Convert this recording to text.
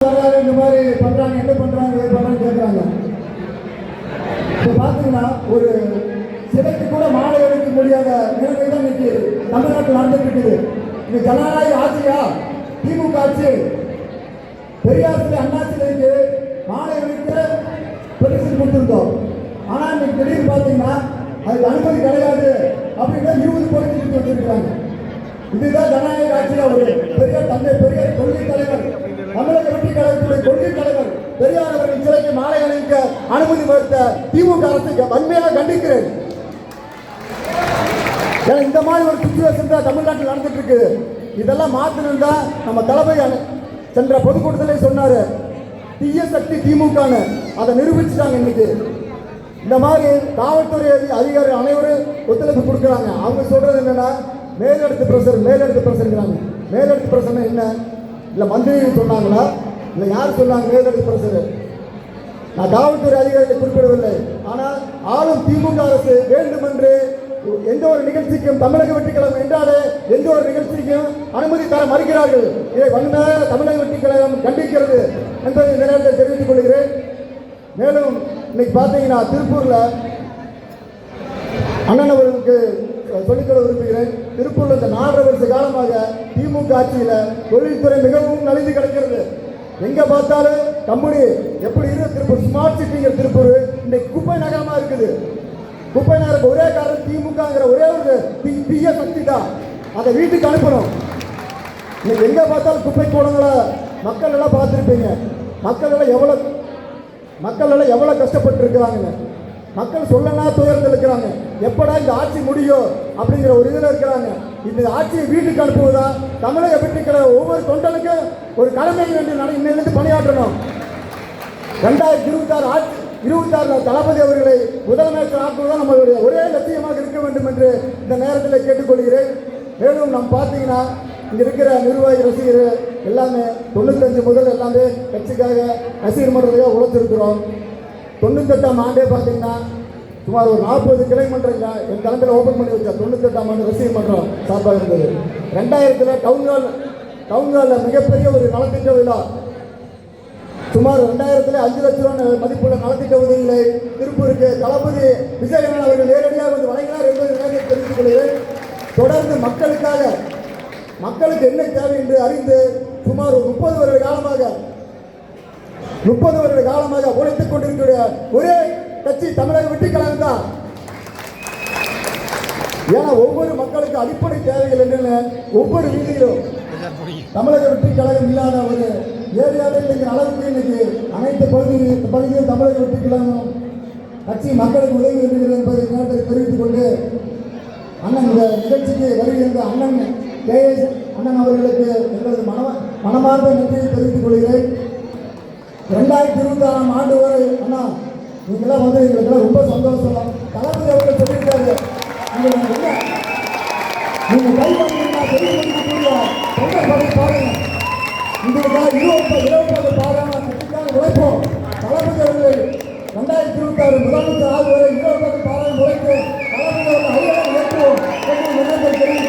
இந்த மாதிரி பண்றாங்க, என்ன பண்றாங்க, ஏது பண்றாங்க கேட்கறாங்க. இப்போ பார்த்தீங்கன்னா ஒரு சிலைக்கு கூட மாலை அணிக்க முடியாத நிலைமை தான் இன்னைக்கு தமிழ்நாட்டில் நடந்துட்டு இருக்குது. இந்த ஜனநாயக ஆட்சியா திமுக ஆட்சி? பெரியார் சிலை, அண்ணா சிலைக்கு மாலை அணிக்க பெர்மிஷன் கொடுத்துருந்தோம். ஆனால் இன்னைக்கு திடீர்னு பார்த்தீங்கன்னா அதுக்கு அனுமதி கிடையாது அப்படின்னா 20 கோடி திருப்பி வச்சிருக்காங்க. இதுதான் ஜனநாயக ஆட்சியா? ஒரு பெரியார் தந்தை பெரியார் கொள்கை தலைவர், தமிழக வெற்றி கழகத்துடைய கொள்கை தலைவர் பெரியார் அவர்கள் சிலைக்கு மாலை அணிவிக்க அனுமதி மறுத்த திமுக அரசு வன்மையாக கண்டிக்கிறேன். இந்த மாதிரி ஒரு சிச்சுவேஷன் தான் தமிழ்நாட்டில் நடந்துட்டு இருக்கு. இதெல்லாம் மாத்தணும்னா நம்ம தளபதி சென்ற பொதுக்கூட்டத்திலே சொன்னாரு, தீய சக்தி திமுகன்னு அதை நிரூபிச்சுட்டாங்க. இன்னைக்கு இந்த மாதிரி காவல்துறை அதிகாரிகள் அனைவரும் ஒத்துழைப்பு கொடுக்குறாங்க. அவங்க சொல்றது என்னன்னா மேலெடுத்து பிரஷர் மேலெடுத்து பிரஷர் என்ன? இல்லை மந்திரி சொன்னாங்களா, இல்லை யார் சொன்னாங்க மேலெடுத்து பிரஷர்? நான் காவல்துறை அதிகாரிகளை குறிப்பிடவில்லை. ஆனால் ஆளும் திமுக அரசு வேண்டுமென்று எந்த ஒரு நிகழ்ச்சிக்கும் தமிழக வெற்றி கழகம் என்றாலே எந்த ஒரு நிகழ்ச்சிக்கும் அனுமதி தர மறுக்கிறார்கள். இதை வன்மையாக தமிழக வெற்றி கழகம் கண்டிக்கிறது என்பதை இந்த நேரத்தில் தெரிவித்துக் கொள்கிறேன். மேலும் இன்னைக்கு பார்த்தீங்கன்னா திருப்பூர்ல அண்ணன் அவர்களுக்கு சொல்லிக்கொள்ள விரும்புகிறேன். திருப்பூர்ல இந்த 4 வருஷ காலமாக திமுக ஆட்சியில தொழில்துறை மிகவும் நலிந்து கிடக்கிறது. எங்க பார்த்தாலும் கம்பெனி எப்படி இருக்கு? திருப்பூர் ஸ்மார்ட் சிட்டிங்கிற திருப்பூர் இன்னைக்கு குப்பை நகரமா இருக்குது. குப்பை நகருக்கு ஒரே காரணம் திமுகங்கிற ஒரே ஒரு தீய சக்தி தான். அதை வீட்டுக்கு அனுப்பணும். இன்னைக்கு எங்க பார்த்தாலும் குப்பை கூடங்களை மக்கள் எல்லாம் பார்த்துருப்பீங்க. மக்கள் எல்லாம் எவ்வளவு கஷ்டப்பட்டு இருக்கிறாங்க. மக்கள் சொல்லனா துயர்ந்து இருக்கிறாங்க. எப்படா இந்த ஆட்சி முடியும் அப்படிங்கிற ஒரு இதில் இருக்கிறாங்க. இந்த ஆட்சியை வீட்டுக்கு அனுப்புவதா தமிழக வெற்றி கழக ஒவ்வொரு தொண்டனுக்கும் ஒரு கடமை என்று இன்னிலிருந்து பணியாற்றணும். 2026 தளபதி அவர்களை முதலமைச்சர் ஆக்குவதுதான் நம்மளுடைய ஒரே லட்சியமாக இருக்க வேண்டும் என்று இந்த நேரத்தில் கேட்டுக்கொள்கிறேன். மேலும் நம்ம பார்த்தீங்கன்னா இங்கே இருக்கிற நிர்வாகி ரசிகர் எல்லாமே 95 முதல் எல்லாமே கட்சிக்காக ரசிகர் மன்றத்துக்காக உழைச்சிருக்கிறோம். 98ஆம் ஆண்டே பார்த்தீங்கன்னா சுமார் ஒரு 40 கிளை மன்றங்க என் தலைமையில் ஓப்பன் பண்ணி வச்சா 98ஆம் ஆண்டு ரசிகர் மன்றம் சார்பாக இருந்தது. 2000 டவுன்ஹாலில் மிகப்பெரிய ஒரு நலத்திட்ட விழா, சுமார் 2000 5 லட்ச ரூபாய் மதிப்புள்ள நலத்திட்ட உதவிகளை திருப்பூருக்கு தளபதி விஜயகாந்த் அவர்கள் நேரடியாக வந்து வழங்கினார் என்பதை நேரடியாக தெரிவித்துக் கொள்கிறேன். தொடர்ந்து மக்களுக்கு என்ன தேவை என்று அறிந்து சுமார் 30 வருட காலமாக உழைத்துக் கொண்டிருக்கிற ஒரே கட்சி தமிழக வெற்றி கழகம் தான். ஏன்னா ஒவ்வொரு மக்களுக்கு அடிப்படை தேவைகள் என்னென்ன ஒவ்வொரு வீதியிலும் தமிழக வெற்றி கழகம் இல்லாத ஒரு ஏரியாவில் இருக்கிற அளவுக்கு இன்னைக்கு அனைத்து பகுதியும் தமிழக வெற்றி கழகம் கட்சி மக்களுக்கு உதவி இருக்கிறது என்பதை நேரத்தை தெரிவித்துக் கொண்டு அண்ணன் இந்த நிகழ்ச்சிக்கு வருகின்ற அண்ணன் KS அண்ணன் அவர்களுக்கு எங்களது மனமார்ந்த நன்றியை தெரிவித்துக் கொள்கிறேன். 2026ஆம் ஆண்டு வரை அண்ணா நீங்களாம் வந்து எங்களுக்கெல்லாம் ரொம்ப சந்தோஷம். தளபதி அவர்கள் சொல்லியிருக்காரு, நீங்க கை பண்ணீங்கன்னா தெரிவிக்கக்கூடிய தொண்டர் படை பாருங்க, உங்களுக்காக 20 பாராம கட்சிக்காக உழைப்போம். தளபதி அவர்கள் 2026 முதலமைச்சர் ஆகும் வரை 20 பாராம உழைத்து தளபதி அவர்கள் அறிவுரை ஏற்றுவோம் என்று தெரிவித்து